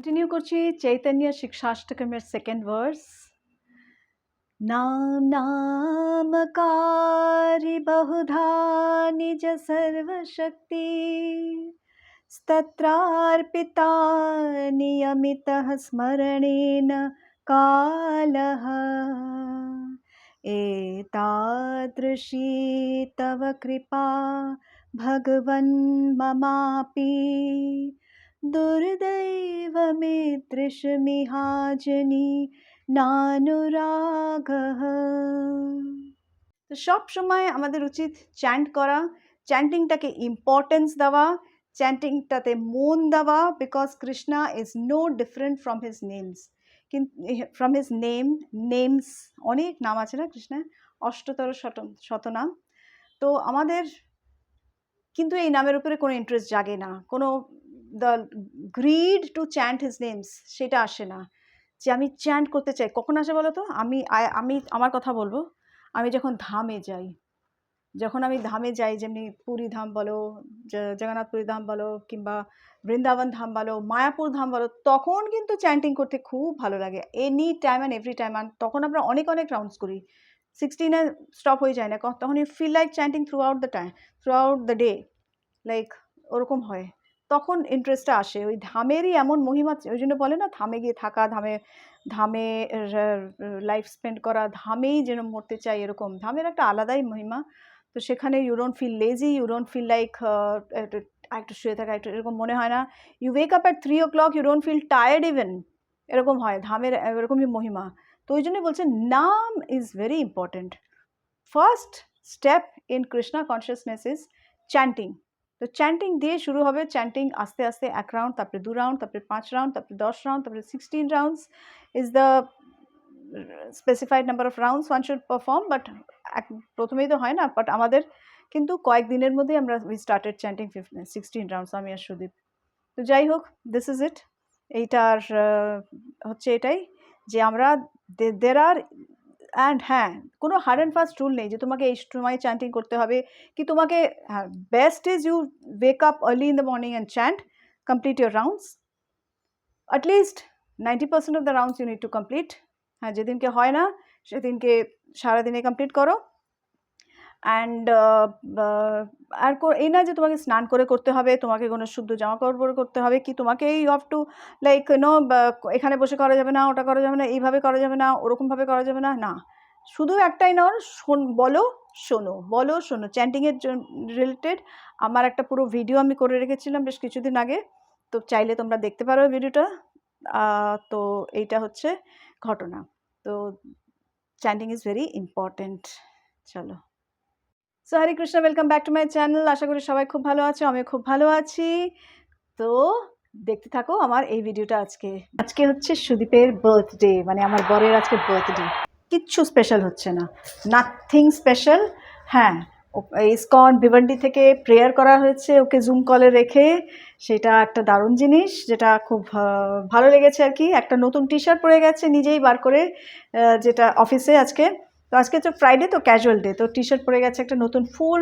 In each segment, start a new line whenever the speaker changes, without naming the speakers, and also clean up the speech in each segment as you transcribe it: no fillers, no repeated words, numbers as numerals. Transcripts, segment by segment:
Continue করছি Chaitanya শিক্ষাষ্টকমের second verse. नाम नामकारी बहुधा निज सर्वशक्ति स्तत्रार्पिता नियमितः स्मरणेन कालः एतादृशी तव कृपा भगवन् ममापि दुर्दैवमेदृशमिहाजनी নানুরাগহ। তো সব সময় আমাদের উচিত চ্যান্ট করা, চ্যান্টিংটাকে ইম্পর্টেন্স দেওয়া, চ্যান্টিংটাতে মন দেওয়া, because Krishna is no different from his names. কিন্তু ফ্রম হিজ নেমস অনেক নাম আছে না কৃষ্ণের, অষ্টতর শতনাম। তো আমাদের কিন্তু এই নামের উপরে কোনো ইন্টারেস্ট জাগে না, কোনো the greed to chant his names সেটা আসে না, যে আমি চ্যান্ট করতে চাই। কখন আসে বলো তো? আমি আমার কথা বলবো, আমি যখন ধামে যাই, যেমনি পুরী ধাম বলো, জগন্নাথপুরী ধাম বলো, কিংবা বৃন্দাবন ধাম বলো, মায়াপুর ধাম বলো, তখন কিন্তু চ্যান্টিং করতে খুব ভালো লাগে, any time and every time. আর তখন আমরা অনেক রাউন্ডস করি, 16-এ স্টপ হয়ে যায় না, তখন you feel like chanting throughout the day, like ওরকম হয়। তখন ইন্টারেস্টটা আসে, ওই ধামেরই এমন মহিমা। ওই জন্য বলে না, ধামে গিয়ে থাকা, ধামে লাইফ স্পেন্ড করা, ধামেই যেন মরতে চাই, এরকম ধামের একটা আলাদাই মহিমা। তো সেখানে you don't feel lazy, you don't feel like একটু শুয়ে থাকা, একটু এরকম মনে হয় না। You wake up at 3 o'clock, you don't feel tired even, এরকম হয় ধামের, এরকমই মহিমা। তো ওই জন্যই বলছে নাম is very important. First step in Krishna consciousness is chanting. তো চ্যান্টিং দিয়ে শুরু হবে। চ্যান্টিং আস্তে আস্তে 1 রাউন্ড, তারপরে 2 রাউন্ড, তারপরে 5 রাউন্ড, তারপরে 10 রাউন্ড, তারপরে 16 rounds is the specified number of rounds one should perform. But প্রথমেই তো হয় না, বাট আমাদের কিন্তু কয়েকদিনের মধ্যেই আমরা উই স্টার্টেড চ্যান্টিং 16 রাউন্ডস, আমি আর সুদীপ। তো যাই হোক, দিস ইজ ইট। এইটার হচ্ছে এটাই যে আমরা দের আর অ্যান্ড হ্যাঁ, কোনো হার্ড অ্যান্ড ফাস্ট রুল নেই যে তোমাকে এই সময় চ্যান্টিং করতে হবে, কি তোমাকে best is you wake up early in the morning and chant, complete your rounds, at least 90% of the rounds you need to complete. হ্যাঁ, যেদিনকে হয় না সেদিনকে সারাদিনে কমপ্লিট করো। অ্যান্ড আর এই না যে তোমাকে স্নান করে করতে হবে, তোমাকে কোনো শুদ্ধ জামা কাপড় পরে করতে হবে, কি তোমাকে ইউ হ্যাভ টু লাইক এখানে বসে করা যাবে না, ওটা করা যাবে না, এইভাবে করা যাবে না, ওরকমভাবে করা যাবে না, না, শুধু একটাই নয়, বলো শোনো। চ্যান্টিংয়ের রিলেটেড আমার একটা পুরো ভিডিও আমি করে রেখেছিলাম বেশ কিছুদিন আগে, তো চাইলে তোমরা দেখতে পারো ভিডিওটা। তো এইটা হচ্ছে ঘটনা। তো চ্যান্টিং ইজ ভেরি ইম্পর্টেন্ট। চলো, সো Hare Krishna, welcome back to my channel. আশা করি সবাই খুব ভালো আছো, আমি খুব ভালো আছি। তো দেখতে থাকো আমার এই ভিডিওটা। আজকে হচ্ছে সুদীপের বার্থডে, মানে আমার বরের আজকে বার্থডে। কিচ্ছু স্পেশাল হচ্ছে না, নাথিং স্পেশাল। হ্যাঁ, ইসকন ভিভান্ডি থেকে প্রেয়ার করা হয়েছে ওকে জুম কলে রেখে, সেটা একটা দারুণ জিনিস, যেটা খুব ভালো লেগেছে আর কি। একটা নতুন টি শার্ট পরে গেছে নিজেই বার করে, যেটা অফিসে আজকে, তো আজকে তো ফ্রাইডে, তো ক্যাজুয়াল ডে, তো টি শার্ট পরে গেছে একটা নতুন ফুল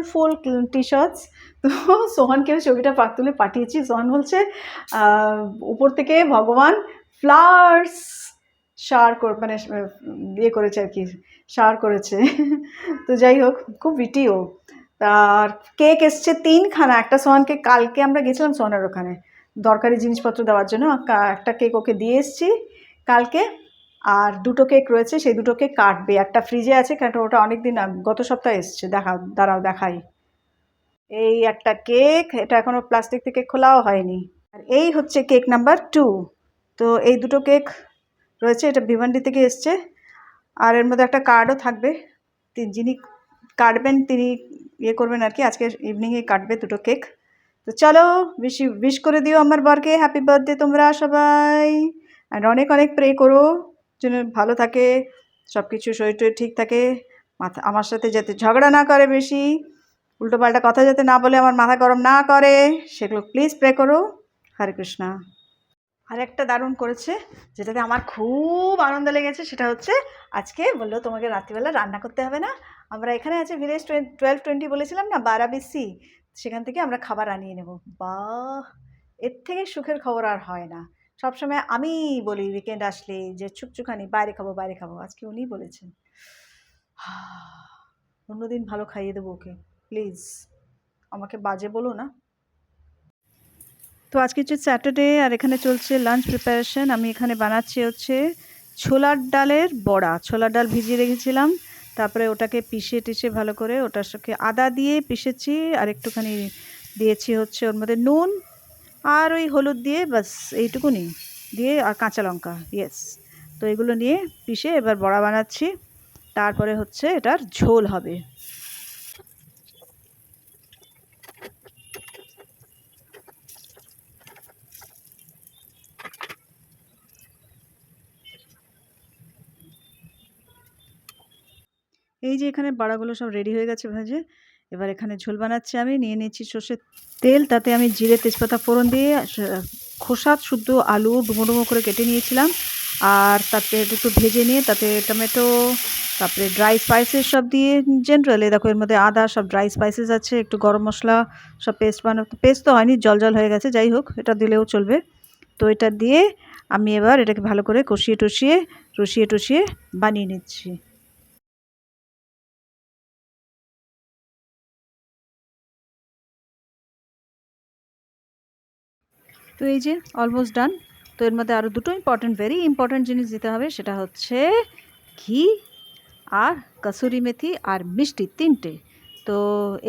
টি শার্টস। তো সোহানকেও ছবিটা তুলে পাঠিয়েছি। সোহান বলছে উপর থেকে ভগবান ফ্লাওয়ার্স মানে ইয়ে করেছে আর কি, শাওয়ার করেছে। তো যাই হোক, খুব ভিটিও। আর কেক এসছে 3খানা, একটা সোহানকে, কালকে আমরা গেছিলাম সোহানের ওখানে দরকারি জিনিসপত্র দেওয়ার জন্য, একটা কেক ওকে দিয়ে এসছি কালকে, আর 2টো কেক রয়েছে, সেই 2টো কেক কাটবে, একটা ফ্রিজে আছে, কারণ ওটা অনেকদিন গত সপ্তাহে এসছে। দাঁড়াও দেখাই। এই একটা কেক, এটা এখনো প্লাস্টিক থেকে খোলাও হয়নি। আর এই হচ্ছে কেক নাম্বার 2। তো এই 2টো কেক রয়েছে, এটা ভিভান্ডি থেকে এসছে, আর এর মধ্যে একটা কার্ডও থাকবে। যিনি কাটবেন তিনি ইয়ে করবেন আর কি, আজকে ইভিনিংয়ে কাটবে 2টো কেক। তো চলো, উইশ করে দিও আমার বরকে হ্যাপি বার্থডে তোমরা সবাই, আর অনেক প্রে করো যেন ভালো থাকে, সব কিছু শরীর টরীর ঠিক থাকে, আমার সাথে যাতে ঝগড়া না করে, বেশি উল্টোপাল্টা কথা যাতে না বলে, আমার মাথা গরম না করে, সেগুলো প্লিজ প্রে করো। হরে কৃষ্ণা। আর একটা দারুণ করেছে, যেটাতে আমার খুব আনন্দ লেগেছে, সেটা হচ্ছে আজকে বললো তোমাকে রাত্রিবেলা রান্না করতে হবে না, আমরা এখানে আছে ভিলেজ 1220 বলেছিলাম না, 12BC, সেখান থেকে আমরা খাবার আনিয়ে নেব। বাহ, এর থেকে সুখের খবর আর হয় না। সবসময় আমি বলি উইকেন্ড আসলে যে ছুকছুকানি বাইরে খাবো বাইরে খাবো, আজকে উনিই বলেছেন। অন্যদিন ভালো খাইয়ে দেবো ওকে, প্লিজ আমাকে বাজে বলো না। তো আজকে হচ্ছে স্যাটারডে আর এখানে চলছে লাঞ্চ প্রিপারেশন। আমি এখানে বানাচ্ছি হচ্ছে ছোলার ডালের বড়া। ছোলার ডাল ভিজিয়ে রেখেছিলাম, তারপরে ওটাকে পিষে টিষে ভালো করে ওটার সাথে আদা দিয়ে পিষেছি, আর একটুখানি দিয়েছি হচ্ছে ওর মধ্যে নুন আর ওই হলুদ দিয়ে, বাস এইটুকুনি দিয়ে, আর কাঁচা লঙ্কা, ইয়েস। তো এগুলো নিয়ে পিষে এবার বড়া বানাচ্ছি, তারপরে হচ্ছে এটার ঝোল হবে। এই যে এখানে বড়াগুলো সব রেডি হয়ে গেছে ভাজে। এবার এখানে ঝোল বানাচ্ছি। আমি নিয়ে নিচ্ছি সর্ষের তেল, তাতে আমি জিরে তেজপাতা ফোড়ন দিয়ে খোসা শুদ্ধ আলু ডুমো ডুমো করে কেটে নিয়েছিলাম, আর তাতে একটু ভেজে নিয়ে তাতে টমেটো, তারপরে ড্রাই স্পাইসেস সব দিয়ে, জেনারেলি দেখো এর মধ্যে আদা, সব ড্রাই স্পাইসেস আছে, একটু গরম মশলা, সব পেস্ট বানাতে, পেস্ট তো হয়নি, জল জল হয়ে গেছে, যাই হোক এটা দিলেও চলবে। তো এটা দিয়ে আমি এবার এটাকে ভালো করে কষিয়ে টষিয়ে রসিয়ে টসিয়ে বানিয়ে নিচ্ছি। তো এই যে অলমোস্ট ডান। তো এর মধ্যে আরও দুটো ইম্পর্ট্যান্ট, ভেরি ইম্পর্ট্যান্ট জিনিস দিতে হবে, সেটা হচ্ছে ঘি আর কাসুরি মেথি আর মিষ্টি, তিনটে। তো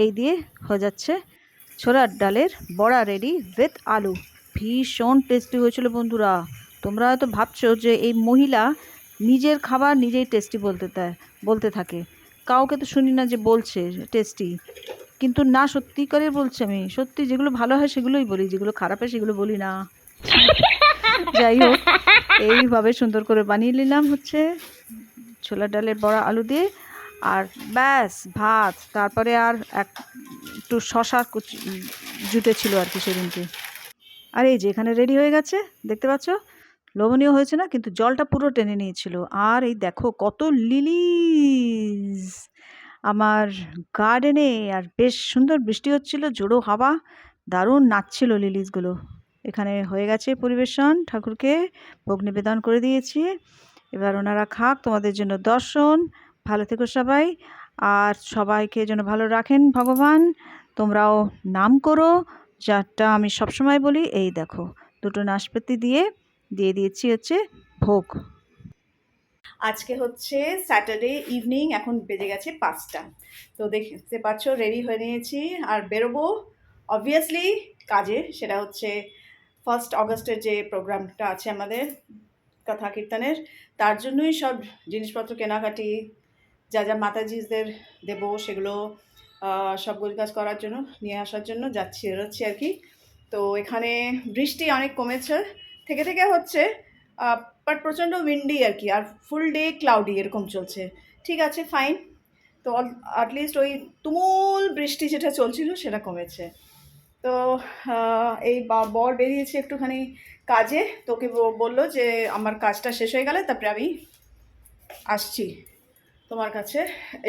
এই দিয়ে হয়ে যাচ্ছে ছোলার ডালের বড়া রেডি উইথ আলু। ভীষণ টেস্টি হয়েছিল বন্ধুরা। তোমরা হয়তো ভাবছো যে এই মহিলা নিজের খাবার নিজেই টেস্টি বলতে থাকে, কাউকে তো শুনি না যে বলছে টেস্টি। কিন্তু না, সত্যিকারের বলছি, আমি সত্যি যেগুলো ভালো হয় সেগুলোই বলি, যেগুলো খারাপ হয় সেগুলো বলি না। যাই হোক, এইভাবে সুন্দর করে বানিয়ে নিলাম হচ্ছে ছোলার ডালের বড়া আলু দিয়ে, আর ব্যাস ভাত, তারপরে আর একটু শশা কুচি জুটেছিল আর কি সেদিনকে। আর এই যে এখানে রেডি হয়ে গেছে, দেখতে পাচ্ছ, লোভনীয় হয়েছে না? কিন্তু জলটা পুরো টেনে নিয়েছিল। আর এই দেখো কত লিলিজ আমার গার্ডেনে, আর বেশ সুন্দর বৃষ্টি হচ্ছিল, জোড়ো হাওয়া, দারুণ নাচছিল লিলিজগুলো। এখানে হয়ে গেছে পরিবেশন, ঠাকুরকে ভোগ নিবেদন করে দিয়েছি। এবার ওনারা খাক, তোমাদের জন্য দর্শন। ভালো থেকো সবাই, আর সবাইকে যেন ভালো রাখেন ভগবান। তোমরাও নাম করো, যারটা আমি সবসময় বলি। এই দেখো দুটো নাশপাতি দিয়ে দিয়েছি হচ্ছে ভোগ। আজকে হচ্ছে স্যাটারডে ইভিনিং, এখন বেজে গেছে 5টা। তো দেখতে পাচ্ছ রেডি হয়ে নিয়েছি আর বেরোবো অবভিয়াসলি কাজে। সেটা হচ্ছে 1 আগস্টের যে প্রোগ্রামটা আছে আমাদের কথা কীর্তনের, তার জন্যই সব জিনিসপত্র কেনাকাটি, যা যা মাতাজিদের দেবো সেগুলো সব গোছগাছ করার জন্য, নিয়ে আসার জন্য বেরোচ্ছি আর কি। তো এখানে বৃষ্টি অনেক কমেছে, থেকে থেকে হচ্ছে, বাট প্রচণ্ড উইন্ডি আর কি, আর ফুল ডে ক্লাউডি এরকম চলছে। ঠিক আছে, ফাইন। তো অ্যাটলিস্ট ওই তুমুল বৃষ্টি যেটা চলছিল সেটা কমেছে। তো এই বর বেরিয়েছে একটুখানি কাজে, তোকে বললো যে আমার কাজটা শেষ হয়ে গেলে তারপরে আমি আসছি তোমার কাছে,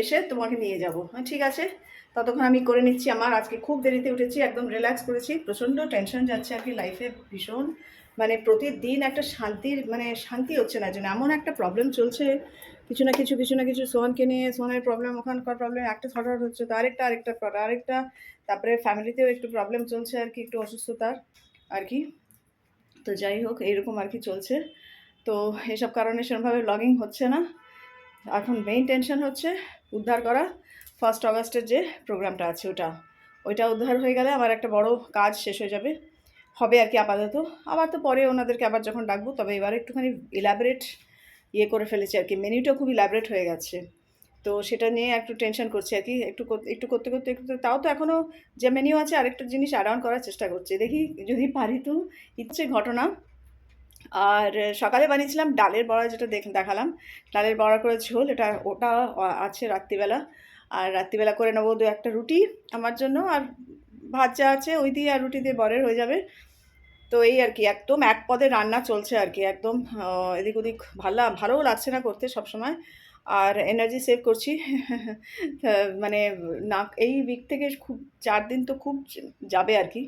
এসে তোমাকে নিয়ে যাবো। ঠিক আছে, ততক্ষণ আমি করে নিচ্ছি। আমার আজকে খুব দেরিতে উঠেছি, একদম রিল্যাক্স করেছি, প্রচণ্ড টেনশন যাচ্ছে আর কি লাইফে, ভীষণ মানে প্রতিদিন একটা শান্তি হচ্ছে না, যেন এমন একটা প্রবলেম চলছে, কিছু না কিছু সোহানকে নিয়ে, সোহানের প্রবলেম, ওখানকার প্রবলেম, একটা সর্ট আউট হচ্ছে তো আরেকটা, তারপরে ফ্যামিলিতেও একটু প্রবলেম চলছে আর কি, একটু অসুস্থতার আর কি। তো যাই হোক, এইরকম আর কি চলছে। তো এসব কারণে সেরকমভাবে ব্লগিং হচ্ছে না। এখন মেইন টেনশন হচ্ছে উদ্ধার করা 1 আগস্টের যে প্রোগ্রামটা আছে, ওইটা উদ্ধার হয়ে গেলে আমার একটা বড় কাজ শেষ হয়ে যাবে, হবে আর কি আপাতত। আবার তো পরে ওনাদেরকে আবার যখন ডাকবো, তবে এবার একটুখানি ইলাবোরেট করে ফেলেছি আর কি, মেনুটা খুব ইলাবোরেট হয়ে গেছে। তো সেটা নিয়ে একটু টেনশন করছি আর কি, একটু করতে তাও তো এখনও যে মেনু আছে আরেকটা জিনিস অ্যাড অন করার চেষ্টা করছি, দেখি যদি পারি। তো ইচ্ছে ঘটনা। আর সকালে বানিয়েছিলাম ডালের বড়া, যেটা দেখালাম, ডালের বড়া করে ঝোল, ওটা আছে রাত্রিবেলা। আর রাত্রিবেলা করে নেবো 2-1টা রুটি আমার জন্য, আর ভাত যা আছে ওই দিয়ে আর রুটি দিয়ে বরের হয়ে যাবে। তো এই আর কি, একদম এক পদে রান্না চলছে আর কি, একদম এদিক ওদিক ভালোও লাগছে না করতে সবসময়, আর এনার্জি সেভ করছি। মানে না, এই উইক থেকে খুব 4 দিন তো খুব যাবে আর কি।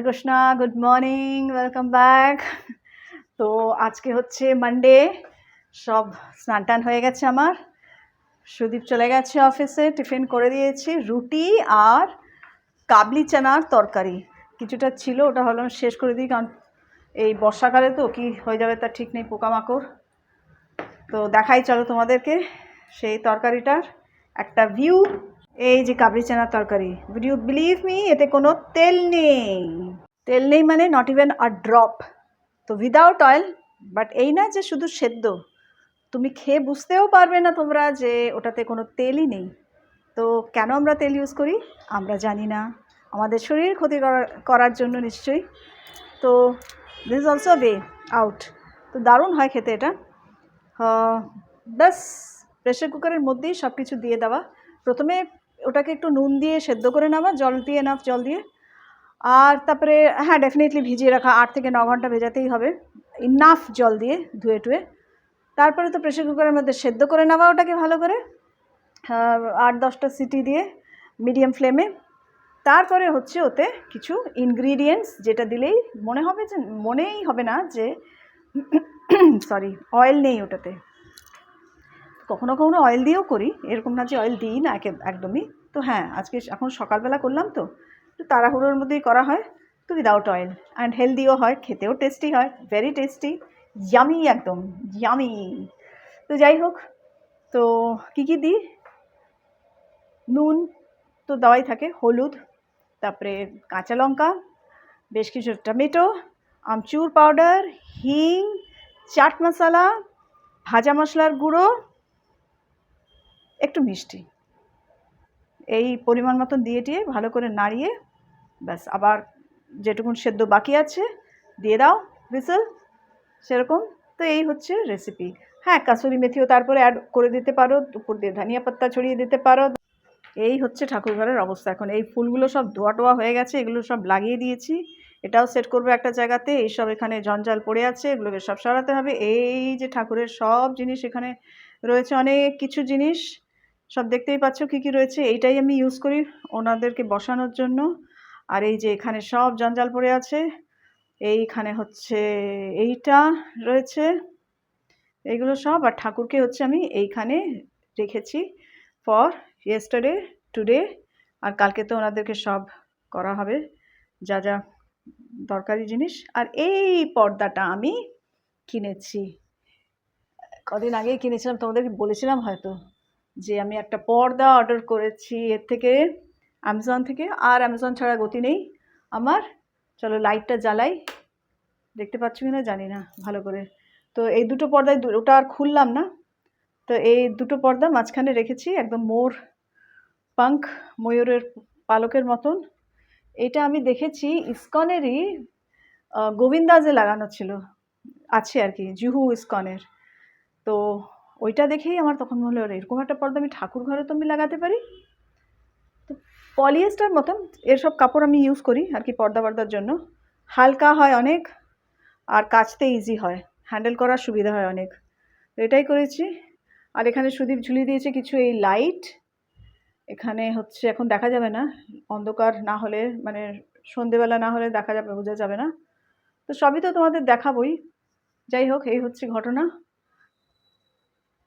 Krishna, good morning, welcome back. তো আজকে হচ্ছে মানডে, সব স্নান টান হয়ে গেছে আমার। সুদীপ চলে গেছে অফিসে, টিফিন করে দিয়েছি, রুটি আর কাবলি চানার তরকারি কিছুটা ছিল, ওটা হলো শেষ করে দিই, কারণ এই বর্ষাকালে তো কি হয়ে যাবে তার ঠিক নেই, পোকামাকড়। তো দেখাই চলো তোমাদেরকে সেই তরকারিটার একটা ভিউ। এই যে কাবলি চানার তরকারি, উড ইউ বিলিভ মি, এতে কোনো তেল নেই। তেল নেই মানে নট ইভেন আ ড্রপ। তো উইদাউট অয়েল, বাট এই না যে শুধু সেদ্ধ, তুমি খেয়ে বুঝতেও পারবে না তোমরা যে ওটাতে কোনো তেলই নেই। তো কেন আমরা তেল ইউজ করি আমরা জানি না, আমাদের শরীর ক্ষতি করার জন্য নিশ্চয়ই। তো this is also way out. তো দারুণ হয় খেতে এটা। ব্যাস প্রেশার কুকারের মধ্যেই সব কিছু দিয়ে দেওয়া, প্রথমে ওটাকে একটু নুন দিয়ে সেদ্ধ করে নেওয়া, জল দিয়ে, এনাফ জল দিয়ে, আর তারপরে হ্যাঁ ডেফিনেটলি ভিজিয়ে রাখা, 8 থেকে 9 ঘন্টা ভেজাতেই হবে, ইনাফ জল দিয়ে ধুয়ে টুয়ে। তারপরে তো প্রেশার কুকারের মধ্যে সেদ্ধ করে নেওয়া ওটাকে ভালো করে, 8-10টা সিটি দিয়ে মিডিয়াম ফ্লেমে। তারপরে হচ্ছে ওতে কিছু ইনগ্রিডিয়েন্টস, যেটা দিলেই মনেই হবে না যে সরি অয়েল নেই ওটাতে। কখনো কখনো অয়েল দিয়েও করি, এরকম না যে অয়েল দিই না একদমই। তো হ্যাঁ, আজকে এখন সকালবেলা করলাম তো একটু তাড়াহুড়োর মধ্যেই করা হয়, তো উইদাউট অয়েল, অ্যান্ড হেলদিও হয়, খেতেও টেস্টি হয়, ভেরি টেস্টি, ইয়ামি, একদম ইয়ামি। তো যাই হোক, তো কী কী দিই, নুন তো দেওয়াই থাকে, হলুদ, তারপরে কাঁচা লঙ্কা, বেশ কিছু টমেটো, আমচুর পাউডার, হিং, চাট মশলা, ভাজা মশলার গুঁড়ো, একটু মিষ্টি, এই পরিমাণ মতন দিয়ে ভালো করে নাড়িয়ে ব্যাস, আবার যেটুকুন সেদ্ধ বাকি আছে দিয়ে দাও হুইসেল, সেরকম। তো এই হচ্ছে রেসিপি। হ্যাঁ, কাসুরি মেথিও তারপরে অ্যাড করে দিতে পারো, উপর দিয়ে ধনিয়া পাতা ছড়িয়ে দিতে পারো। এই হচ্ছে ঠাকুরঘরের অবস্থা এখন। এই ফুলগুলো সব ধোয়া টোয়া হয়ে গেছে, এগুলো সব লাগিয়ে দিয়েছি, এটাও সেট করবো একটা জায়গাতে। এইসব এখানে জঞ্জাল পড়ে আছে, এগুলোকে সব সরাতে হবে। এই যে ঠাকুরের সব জিনিস এখানে রয়েছে, অনেক কিছু জিনিস, সব দেখতেই পাচ্ছ কী কী রয়েছে। এইটাই আমি ইউজ করি ওনাদেরকে বসানোর জন্য। আর এই যে এখানে সব জঞ্জাল পড়ে আছে, এইখানে হচ্ছে এইটা রয়েছে, এইগুলো সব। আর ঠাকুরকে হচ্ছে আমি এইখানে রেখেছি ফর ইয়েস্টারডে, টুডে, আর কালকে তো ওনাদেরকে সব করা হবে যা যা দরকারি জিনিস। আর এই পর্দাটা আমি কিনেছি, কদিন আগেই কিনেছিলাম, তোমাদেরকে বলেছিলাম হয়তো যে আমি একটা পর্দা অর্ডার করেছি এর থেকে, অ্যামাজন থেকে। আর অ্যামাজন ছাড়া গতি নেই আমার। চলো লাইটটা জ্বালাই, দেখতে পাচ্ছ কি না জানি না ভালো করে। তো এই দুটো পর্দায়, ওটা আর খুললাম না, তো এই দুটো পর্দা মাঝখানে রেখেছি, একদম পাঙ্ক, ময়ূরের পালকের মতন। এটা আমি দেখেছি ইসকনেরই গোবিন্দাজে লাগানো ছিল, আছে আর কি, জুহু ইসকনের। তো ওইটা দেখেই আমার তখন মনে হলো এরকম একটা পর্দা আমি ঠাকুর ঘরে তো আমি লাগাতে পারি। তো পলিয়েস্টার মতন এসব কাপড় আমি ইউজ করি আর কি পর্দার জন্য, হালকা হয় অনেক, আর কাচতে ইজি হয়, হ্যান্ডেল করার সুবিধা হয় অনেক। তো এটাই করেছি। আর এখানে সুদীপ ঝুলিয়ে দিয়েছে কিছু এই লাইট, এখানে হচ্ছে এখন দেখা যাবে না, অন্ধকার না হলে, মানে সন্ধেবেলা না হলে দেখা যাবে, বোঝা যাবে না। তো সবই তো তোমাদের দেখাবই। যাই হোক, এই হচ্ছে ঘটনা।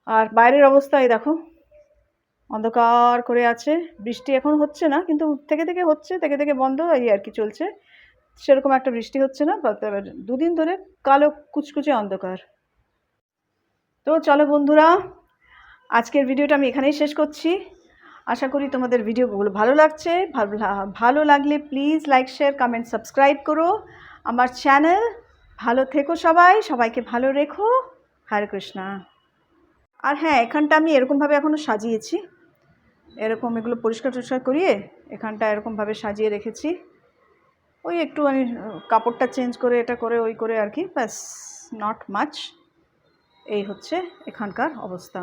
আর বাইরের অবস্থা এই দেখো, অন্ধকার করে আছে, বৃষ্টি এখন হচ্ছে না, কিন্তু থেকে থেকে হচ্ছে, থেকে থেকে বন্ধ, এই আর কি চলছে। সেরকম একটা বৃষ্টি হচ্ছে না, দুদিন ধরে কালো কুচকুচে অন্ধকার। তো চলো বন্ধুরা, আজকের ভিডিওটা আমি এখানেই শেষ করছি। আশা করি তোমাদের ভিডিওগুলো ভালো লাগছে। ভালো লাগলে please like, share, comment, subscribe করো আমার চ্যানেল। ভালো থেকো সবাই, সবাইকে ভালো রেখো। হরে কৃষ্ণা। আর হ্যাঁ, এখানটা আমি এরকমভাবে এখনও সাজিয়েছি, এরকম এগুলো পরিষ্কার টরিষ্কার করিয়ে এখানটা এরকমভাবে সাজিয়ে রেখেছি। ওই একটু আমি কাপড়টা চেঞ্জ করে, এটা করে, ওই করে আর কি, ব্যাস, নট মাচ। এই হচ্ছে এখানকার অবস্থা।